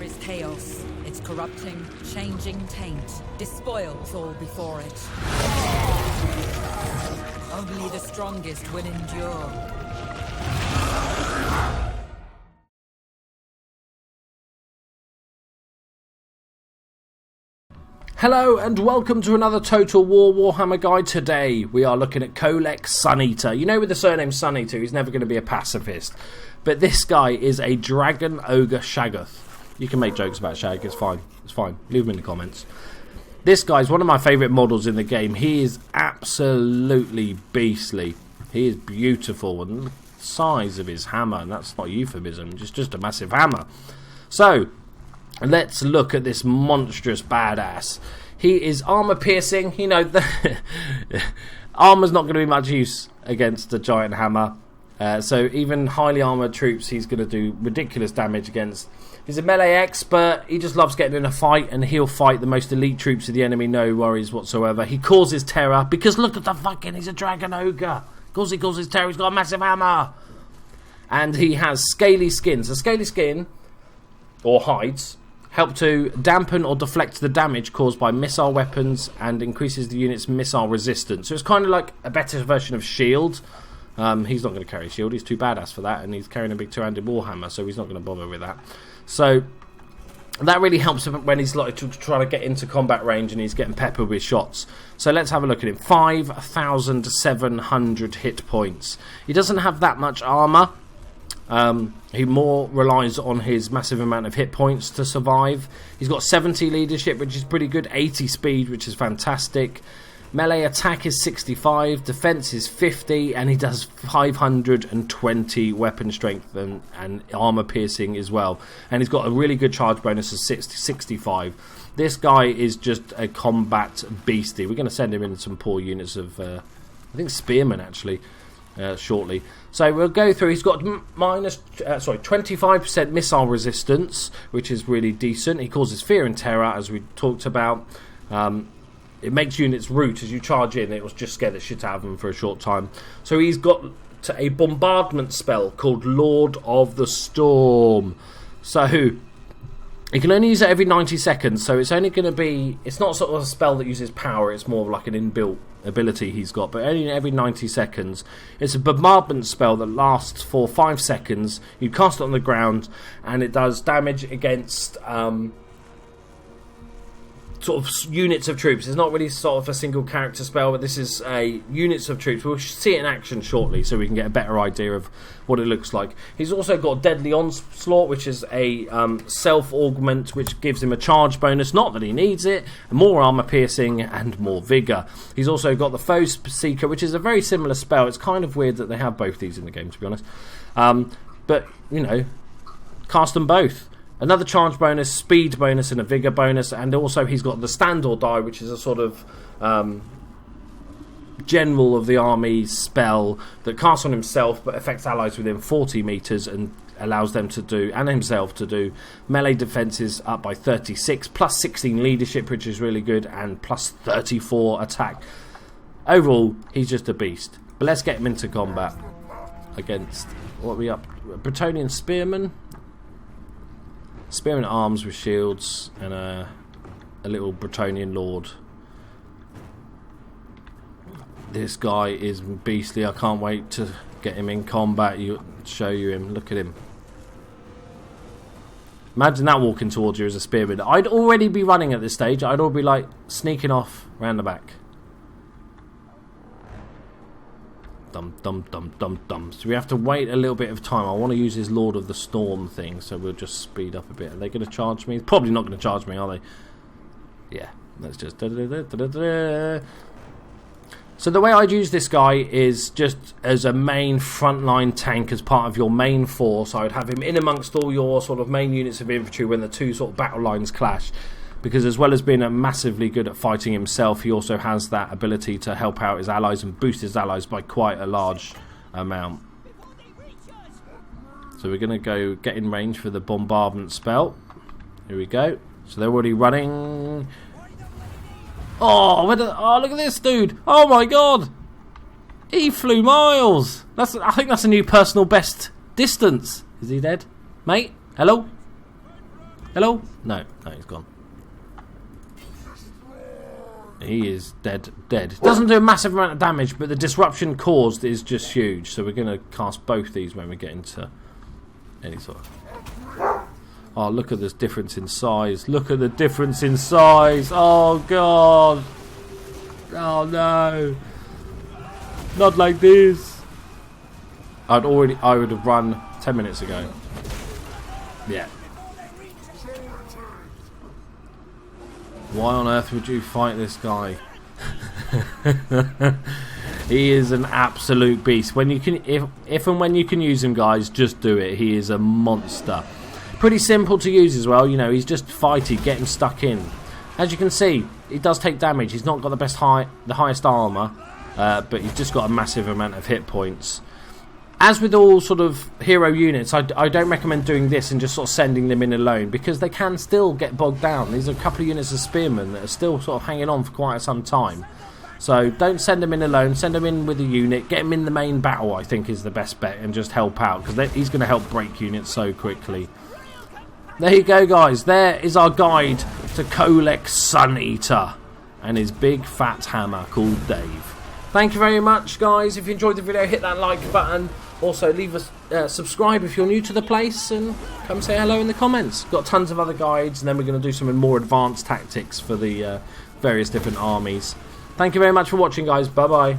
is chaos. Its corrupting, changing taint despoils all before it. Only the strongest will endure. Hello and welcome to another Total War Warhammer guide. Today we are looking at Kholek Suneater. You know, with the surname Suneater, he's never going to be a pacifist. But this guy is a Dragon Ogre Shaggoth. You can make jokes about Shag, it's fine. It's fine. Leave them in the comments. This guy's one of my favourite models in the game. He is absolutely beastly. He is beautiful, and the size of his hammer, and that's not a euphemism, just a massive hammer. So, let's look at this monstrous badass. He is armor piercing. You know, armor's not going to be much use against a giant hammer. So even highly armored troops, he's going to do ridiculous damage against. He's a melee expert. He just loves getting in a fight, and he'll fight the most elite troops of the enemy, no worries whatsoever. He causes terror because look at the fucking. He's a dragon ogre. Of course he causes terror. He's got a massive hammer, and he has scaly skin. So scaly skin or hides help to dampen or deflect the damage caused by missile weapons and increases the unit's missile resistance. So it's kind of like a better version of shield. He's not going to carry shield, he's too badass for that, and he's carrying a big two-handed warhammer, so he's not going to bother with that. So that really helps him when he's like trying to get into combat range and he's getting peppered with shots. So let's have a look at him. 5,700 hit points. He doesn't have that much armor. He more relies on his massive amount of hit points to survive. He's got 70 leadership, which is pretty good, 80 speed, which is fantastic. Melee attack is 65, defense is 50, and he does 520 weapon strength and armor piercing as well. And he's got a really good charge bonus of 65. This guy is just a combat beastie. We're going to send him in some poor units of, I think, spearmen actually. Shortly. So we'll go through. He's got 25% missile resistance, which is really decent. He causes fear and terror, as we talked about. It makes units root as you charge in. It will just scare the shit out of them for a short time. So he's got a bombardment spell called Lord of the Storm. So you can only use it every 90 seconds. So it's only going to be. It's not sort of a spell that uses power. It's more like an inbuilt ability he's got, but only every 90 seconds. It's a bombardment spell that lasts for 5 seconds. You cast it on the ground and it does damage against sort of units of troops. It's not really sort of a single character spell, but this is units of troops. We'll see it in action shortly so we can get a better idea of what it looks like. He's also got Deadly Onslaught, which is a self-augment, which gives him a charge bonus, not that he needs it, more armor piercing and more vigor. He's also got the Foe Seeker, which is a very similar spell. It's kind of weird that they have both these in the game, to be honest. But, you know, cast them both. Another charge bonus, speed bonus, and a vigor bonus, and also he's got the Stand or Die, which is a sort of general of the army spell that casts on himself but affects allies within 40 meters and allows them to do, and himself to do, melee defenses up by 36, plus 16 leadership, which is really good, and plus 34 attack. Overall, he's just a beast. But let's get him into combat against, what are we up? Bretonnian Spearmen? Spearman at arms with shields and a little Bretonnian lord. This guy is beastly. I can't wait to get him in combat. Show you him. Look at him. Imagine that walking towards you as a spearman. I'd already be running at this stage. I'd already be like sneaking off round the back. Dum dum dum dum dum. So we have to wait a little bit of time. I want to use his Lord of the Storm thing, so we'll just speed up a bit. Are they going to charge me? Probably not going to charge me, are they? Yeah. Let's just. So the way I'd use this guy is just as a main frontline tank as part of your main force. I would have him in amongst all your sort of main units of infantry when the two sort of battle lines clash. Because as well as being massively good at fighting himself, he also has that ability to help out his allies and boost his allies by quite a large amount. So we're going to go get in range for the bombardment spell. Here we go. So they're already running. Oh, look at this dude. Oh my god. He flew miles. I think that's a new personal best distance. Is he dead? Mate? Hello? Hello? No, he's gone. He is dead. Doesn't do a massive amount of damage, but the disruption caused is just huge. So we're going to cast both these when we get into any sort of... Oh, look at this difference in size. Look at the difference in size. Oh, God. Oh, no. Not like this. I would have run 10 minutes ago. Yeah. Why on earth would you fight this guy? He is an absolute beast. When you can, if and when you can use him, guys, just do it. He is a monster. Pretty simple to use as well. You know, he's just fighty, get him stuck in. As you can see, he does take damage. He's not got the highest armor, but he's just got a massive amount of hit points. As with all sort of hero units, I don't recommend doing this and just sort of sending them in alone, because they can still get bogged down. There's a couple of units of spearmen that are still sort of hanging on for quite some time. So don't send them in alone, send them in with a unit, get him in the main battle, I think is the best bet, and just help out, because he's going to help break units so quickly. There you go, guys. There is our guide to Kholek Suneater and his big fat hammer called Dave. Thank you very much, guys. If you enjoyed the video, hit that like button. Also, leave us subscribe if you're new to the place, and come say hello in the comments. Got tons of other guides, and then we're going to do some more advanced tactics for the various different armies. Thank you very much for watching, guys. Bye-bye.